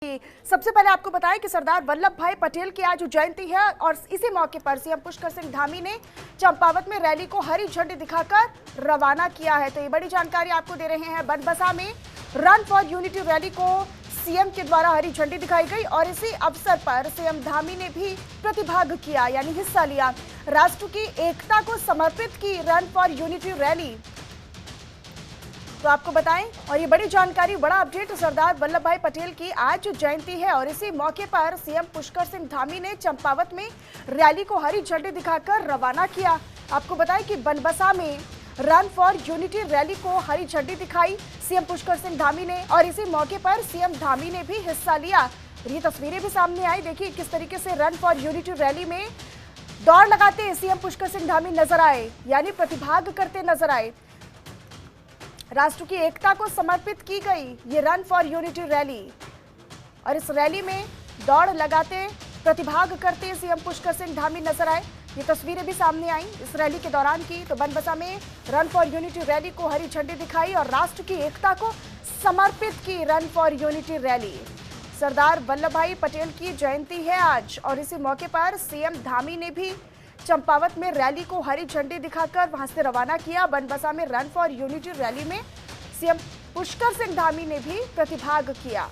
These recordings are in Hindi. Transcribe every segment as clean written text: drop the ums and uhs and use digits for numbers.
सबसे पहले आपको बताएं कि सरदार वल्लभ भाई पटेल की आज जयंती है और इसी मौके पर सीएम पुष्कर सिंह धामी ने चंपावत में रैली को हरी झंडी दिखाकर रवाना किया है। तो ये बड़ी जानकारी आपको दे रहे हैं। बनबसा में रन फॉर यूनिटी रैली को सीएम के द्वारा हरी झंडी दिखाई गई और इसी अवसर पर सीएम धामी ने भी प्रतिभाग किया, यानी हिस्सा लिया। राष्ट्र की एकता को समर्पित की रन फॉर यूनिटी रैली। तो आपको बताएं और ये बड़ी जानकारी, बड़ा अपडेट, सरदार वल्लभ भाई पटेल की आज जयंती है और इसी मौके पर सीएम पुष्कर सिंह धामी ने चंपावत में रैली को हरी झंडी दिखाकर रवाना किया। आपको बताएं कि बनबसा में रन फॉर यूनिटी रैली को हरी झंडी दिखाई सीएम पुष्कर सिंह धामी ने और इसी मौके पर सीएम धामी ने भी हिस्सा लिया। ये तस्वीरें भी सामने आई। देखिए किस तरीके से रन फॉर यूनिटी रैली में दौड़ लगाते सीएम पुष्कर सिंह धामी नजर आए, यानी प्रतिभाग करते नजर आए। राष्ट्र की एकता को समर्पित की गई ये रन फॉर यूनिटी रैली और इस रैली में दौड़ लगाते प्रतिभाग करते सीएम पुष्कर सिंह धामी नजर आए। ये तस्वीरें भी सामने आई इस रैली के दौरान की। तो बनबसा में रन फॉर यूनिटी रैली को हरी झंडी दिखाई और राष्ट्र की एकता को समर्पित की run for unity rally. Sardar Vallabh भाई पटेल की जयंती है आज और इसी मौके पर सीएम धामी ने भी चंपावत में रैली को हरी झंडी दिखाकर वहां से रवाना किया। बनबसा में रन फॉर यूनिटी रैली में सीएम पुष्कर सिंह धामी ने भी प्रतिभाग किया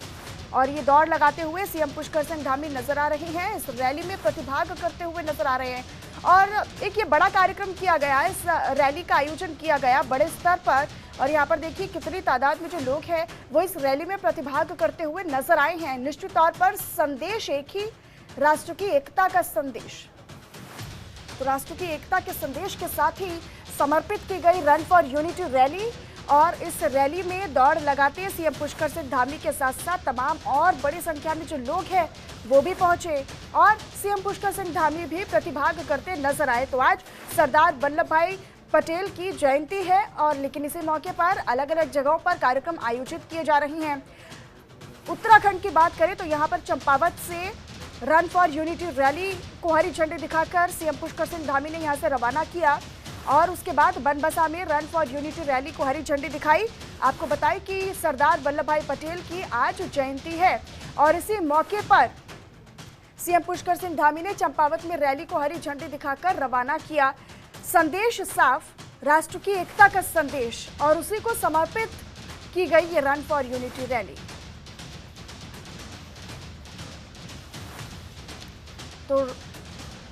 और ये दौड़ लगाते हुए सीएम पुष्कर सिंह धामी नजर आ रहे हैं, इस रैली में प्रतिभाग करते हुए नजर आ रहे हैं। और एक ये बड़ा कार्यक्रम किया गया, इस रैली का आयोजन किया गया बड़े स्तर पर और यहाँ पर देखिए कितनी तादाद में जो लोग हैं वो इस रैली में प्रतिभाग करते हुए नजर आए हैं। निश्चित तौर पर संदेश एक ही, राष्ट्र की एकता का संदेश। तो राष्ट्र की एकता के संदेश के साथ ही समर्पित की गई रन फॉर यूनिटी रैली और इस रैली में दौड़ लगाते सीएम पुष्कर सिंह धामी के साथ साथ तमाम और बड़ी संख्या में जो लोग हैं वो भी पहुंचे और सीएम पुष्कर सिंह धामी भी प्रतिभाग करते नजर आए। तो आज सरदार वल्लभ भाई पटेल की जयंती है और लेकिन इसी मौके पर अलग अलग जगहों पर कार्यक्रम आयोजित किए जा रहे हैं। उत्तराखंड की बात करें तो यहाँ पर चंपावत से रन फॉर यूनिटी रैली को हरी झंडी दिखाकर सीएम पुष्कर सिंह धामी ने यहां से रवाना किया और उसके बाद बनबसा में रन फॉर यूनिटी रैली को हरी झंडी दिखाई। आपको बताएं कि सरदार वल्लभ भाई पटेल की आज जयंती है और इसी मौके पर सीएम पुष्कर सिंह धामी ने चंपावत में रैली को हरी झंडी दिखाकर रवाना किया। संदेश साफ, राष्ट्र की एकता का संदेश और उसी को समर्पित की गई ये रन फॉर यूनिटी रैली। तो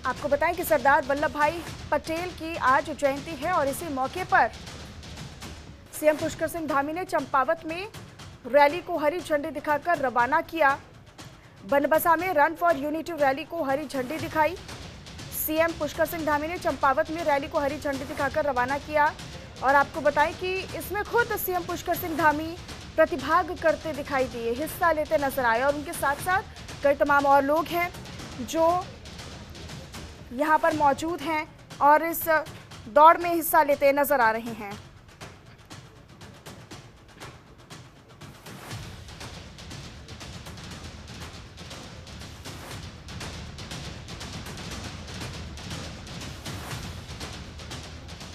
आपको बताएं कि सरदार वल्लभ भाई पटेल की आज जयंती है और इसी मौके पर सीएम पुष्कर सिंह धामी ने चंपावत में रैली को हरी झंडी दिखाकर रवाना किया। बनबसा में रन फॉर यूनिटी रैली को हरी झंडी दिखाई। सीएम पुष्कर सिंह धामी ने चंपावत में रैली को हरी झंडी दिखाकर रवाना किया और आपको बताएं कि इसमें खुद सीएम पुष्कर सिंह धामी प्रतिभाग करते दिखाई दिए, हिस्सा लेते नजर आए और उनके साथ साथ कई तमाम और लोग हैं जो यहाँ पर मौजूद हैं और इस दौड़ में हिस्सा लेते नजर आ रहे हैं।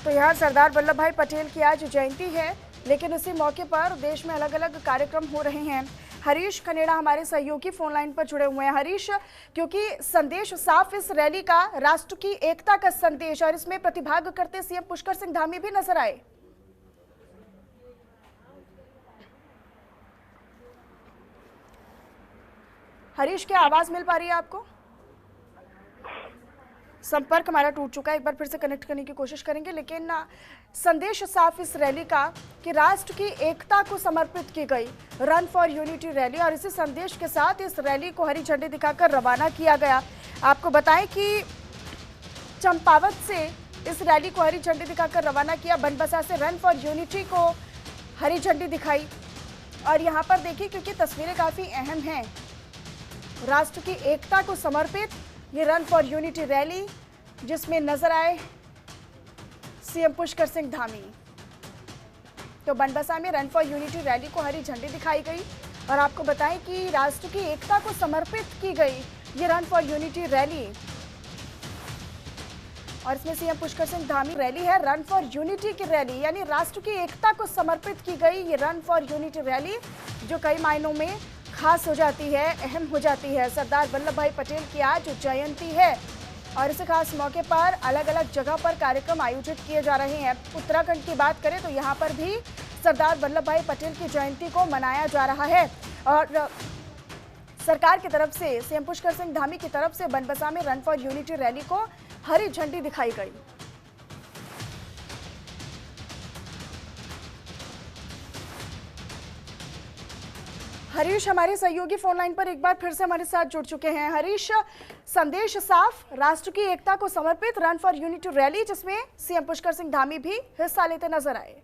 तो यहाँ सरदार वल्लभ भाई पटेल की आज जयंती है लेकिन इसी मौके पर देश में अलग अलग कार्यक्रम हो रहे हैं। हरीश खनेड़ा हमारे सहयोगी फोन लाइन पर जुड़े हुए हैं। हरीश, क्योंकि संदेश साफ इस रैली का, राष्ट्र की एकता का संदेश और इसमें प्रतिभाग करते सीएम पुष्कर सिंह धामी भी नजर आए। हरीश, क्या आवाज मिल पा रही है आपको? संपर्क हमारा टूट चुका है, एक बार फिर से कनेक्ट करने की कोशिश करेंगे। लेकिन संदेश साफ इस रैली का कि राष्ट्र की एकता को समर्पित की गई रन फॉर यूनिटी रैली और इसी संदेश के साथ इस रैली को हरी झंडी दिखाकर रवाना किया गया। आपको बताएं कि चंपावत से इस रैली को हरी झंडी दिखाकर रवाना किया, बनबसा से रन फॉर यूनिटी को हरी झंडी दिखाई और यहाँ पर देखिए क्योंकि तस्वीरें काफ़ी अहम हैं, राष्ट्र की एकता को समर्पित ये रन फॉर यूनिटी रैली जिसमें नजर आए सीएम पुष्कर सिंह धामी। तो बनबसा में रन फॉर यूनिटी रैली को हरी झंडी दिखाई गई और आपको बताएं कि राष्ट्र की एकता को समर्पित की गई ये रन फॉर यूनिटी रैली और इसमें सीएम पुष्कर सिंह धामी रैली है रन फॉर यूनिटी की रैली, यानी राष्ट्र की एकता को समर्पित की गई ये रन फॉर यूनिटी रैली जो कई मायनों में खास हो जाती है, अहम हो जाती है। सरदार वल्लभ भाई पटेल की आज जयंती है और इस खास मौके पर अलग अलग जगह पर कार्यक्रम आयोजित किए जा रहे हैं। उत्तराखंड की बात करें तो यहाँ पर भी सरदार वल्लभ भाई पटेल की जयंती को मनाया जा रहा है और सरकार की तरफ से सीएम पुष्कर सिंह धामी की तरफ से बनबसा में रन फॉर यूनिटी रैली को हरी झंडी दिखाई गई। हरीश हमारे सहयोगी फोन लाइन पर एक बार फिर से हमारे साथ जुड़ चुके हैं। हरीश, संदेश साफ, राष्ट्र की एकता को समर्पित रन फॉर यूनिटी रैली जिसमें सीएम पुष्कर सिंह धामी भी हिस्सा लेते नजर आए।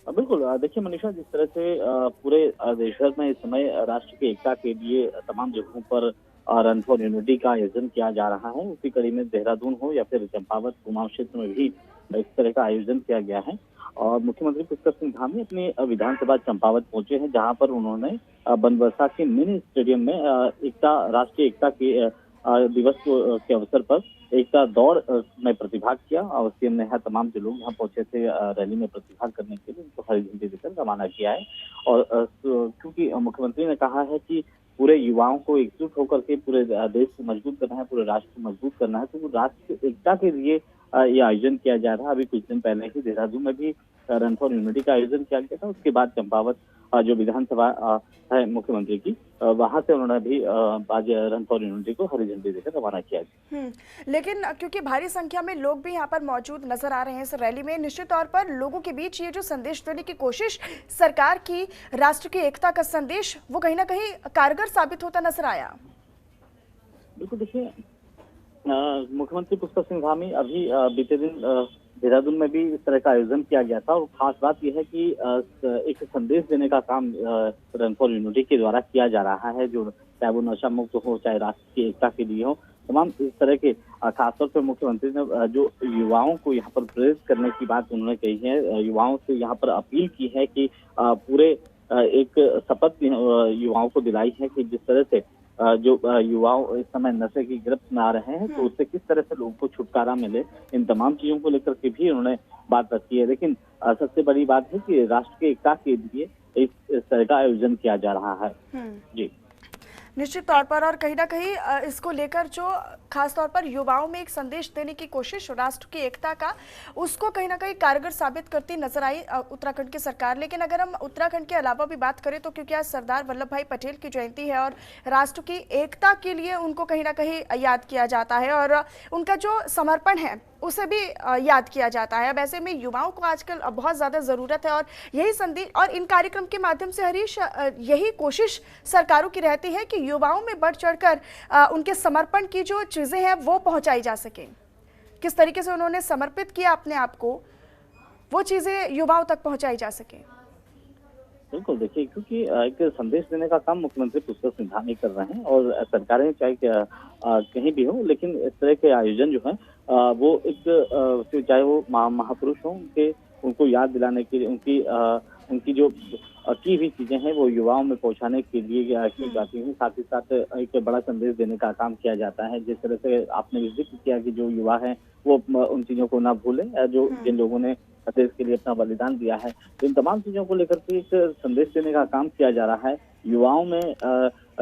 बिल्कुल, देखिए मनीषा, जिस तरह से पूरे देश भर में इस समय राष्ट्र की एकता के लिए तमाम जगहों पर रन फॉर यूनिटी का आयोजन किया जा रहा है, उसी कड़ी में देहरादून हो या फिर चंपावत कुमाऊं क्षेत्र में भी इस तरह का आयोजन किया गया है। और मुख्यमंत्री पुष्कर सिंह धामी अपनी विधानसभा चंपावत पहुंचे हैं, जहां पर उन्होंने बनबसा के मिनी स्टेडियम में राष्ट्रीय एकता के दिवस के अवसर पर एकता दौड़ में प्रतिभाग किया और सीएम ने तमाम जो लोग यहाँ पहुंचे थे रैली में प्रतिभाग करने के लिए उनको हरी झंडी देकर रवाना किया है। और क्योंकि मुख्यमंत्री ने कहा है कि पूरे युवाओं को एकजुट होकर के पूरे देश को मजबूत करना है, पूरे राष्ट्र को मजबूत करना है, तो राष्ट्र की एकता के लिए ये आयोजन किया जा रहा है। अभी कुछ दिन पहले ही देहरादून में भी रन फॉर यूनिटी का आयोजन किया गया था। उसके बाद चंपावत जो विधानसभा है मुख्यमंत्री की, वहां से उन्होंने भी आज रन फॉर यूनिटी को हरी झंडी देकर रवाना किया। लेकिन क्योंकि भारी संख्या में लोग भी यहाँ पर मौजूद नजर आ रहे हैं इस रैली में, निश्चित तौर पर लोगों के बीच ये जो संदेश देने की कोशिश सरकार की, राष्ट्र की एकता का संदेश, वो कहीं ना कहीं कारगर साबित होता नजर आया। बिल्कुल, देखिए मुख्यमंत्री पुष्कर सिंह धामी अभी बीते दिन देहरादून में भी इस तरह का आयोजन किया गया था और खास बात यह है कि एक संदेश देने का काम रन फॉर यूनिटी के द्वारा किया जा रहा है, जो चाहे वो नशा मुक्त हो, चाहे राष्ट्र की एकता के लिए हो, तमाम इस तरह के खासतौर पर मुख्यमंत्री ने जो युवाओं को यहाँ पर प्रेरित करने की बात उन्होंने कही है, युवाओं से यहाँ पर अपील की है कि पूरे एक शपथ युवाओं को दिलाई है कि जिस तरह से जो युवाओं इस समय नशे की गिरफ्त में आ रहे हैं, तो उससे किस तरह से लोगों को छुटकारा मिले, इन तमाम चीजों को लेकर के भी उन्होंने बात रखी है। लेकिन सबसे बड़ी बात है कि राष्ट्र की एकता के लिए इस तरह का आयोजन किया जा रहा है। जी, निश्चित तौर पर, और कहीं ना कहीं इसको लेकर जो खास तौर पर युवाओं में एक संदेश देने की कोशिश राष्ट्र की एकता का, उसको कहीं ना कहीं कारगर साबित करती नजर आई उत्तराखंड की सरकार। लेकिन अगर हम उत्तराखंड के अलावा भी बात करें तो क्योंकि आज सरदार वल्लभ भाई पटेल की जयंती है और राष्ट्र की एकता के लिए उनको कहीं ना कहीं याद किया जाता है और उनका जो समर्पण है उसे भी याद किया जाता है। अब ऐसे में युवाओं को आजकल बहुत ज़्यादा ज़रूरत है और यही संदेश, और इन कार्यक्रम के माध्यम से हरीश यही कोशिश सरकारों की रहती है कि युवाओं में बढ़ चढ़कर उनके समर्पण की जो चीज़ें हैं वो पहुंचाई जा सकें। किस तरीके से उन्होंने समर्पित किया अपने आप को, वो चीज़ें युवाओं तक पहुंचाई जा सकें। बिल्कुल, देखिए क्योंकि एक संदेश देने का काम मुख्यमंत्री पुष्कर सिंह धामी कर रहे हैं और सरकारें चाहे कहीं भी हो, लेकिन इस तरह के आयोजन जो है वो एक चाहे वो महापुरुष हों, उनको याद दिलाने के लिए उनकी जो की हुई चीजें हैं वो युवाओं में पहुंचाने के लिए की जाती हैं। साथ ही साथ एक बड़ा संदेश देने का काम किया जाता है। जिस तरह से आपने भी जिक्र किया कि जो युवा है वो उन चीजों को ना भूले, जो जिन लोगों ने देश के लिए अपना बलिदान दिया है, तो इन तमाम चीजों को लेकर के एक संदेश देने का काम किया जा रहा है। युवाओं में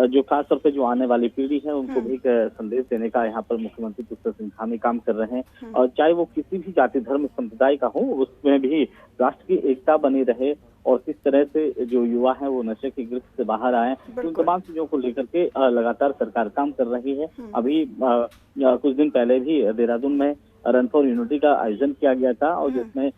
जो खासतौर पे जो आने वाली पीढ़ी है उनको भी एक संदेश देने का यहाँ पर मुख्यमंत्री पुष्कर सिंह धामी काम कर रहे हैं। और चाहे वो किसी भी जाति धर्म संप्रदाय का हो, उसमें भी राष्ट्र की एकता बनी रहे और किस तरह से जो युवा है वो नशे की गिरफ्त से बाहर आए, तो इन तमाम चीजों को लेकर के लगातार सरकार काम कर रही है। अभी कुछ दिन पहले भी देहरादून में रन फॉर यूनिटी का आयोजन किया गया था और जिसमें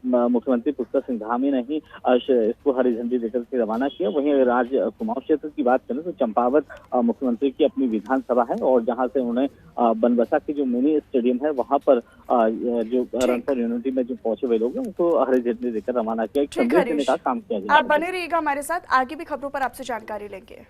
मुख्यमंत्री पुष्कर सिंह धामी ने ही इसको हरी झंडी देकर के रवाना किया। वहीं अगर आज कुमाऊं क्षेत्र की बात करें तो चंपावत मुख्यमंत्री की अपनी विधानसभा है और जहां से उन्हें बनबसा की जो मिनी स्टेडियम है वहां पर जो रन फॉर यूनिटी में जो पहुंचे हुए लोग हैं उनको हरी झंडी देकर रवाना किया, एक संदेश देने का काम किया गया। आप बने रहिएगा हमारे साथ, आगे भी खबरों पर आपसे जानकारी लेंगे।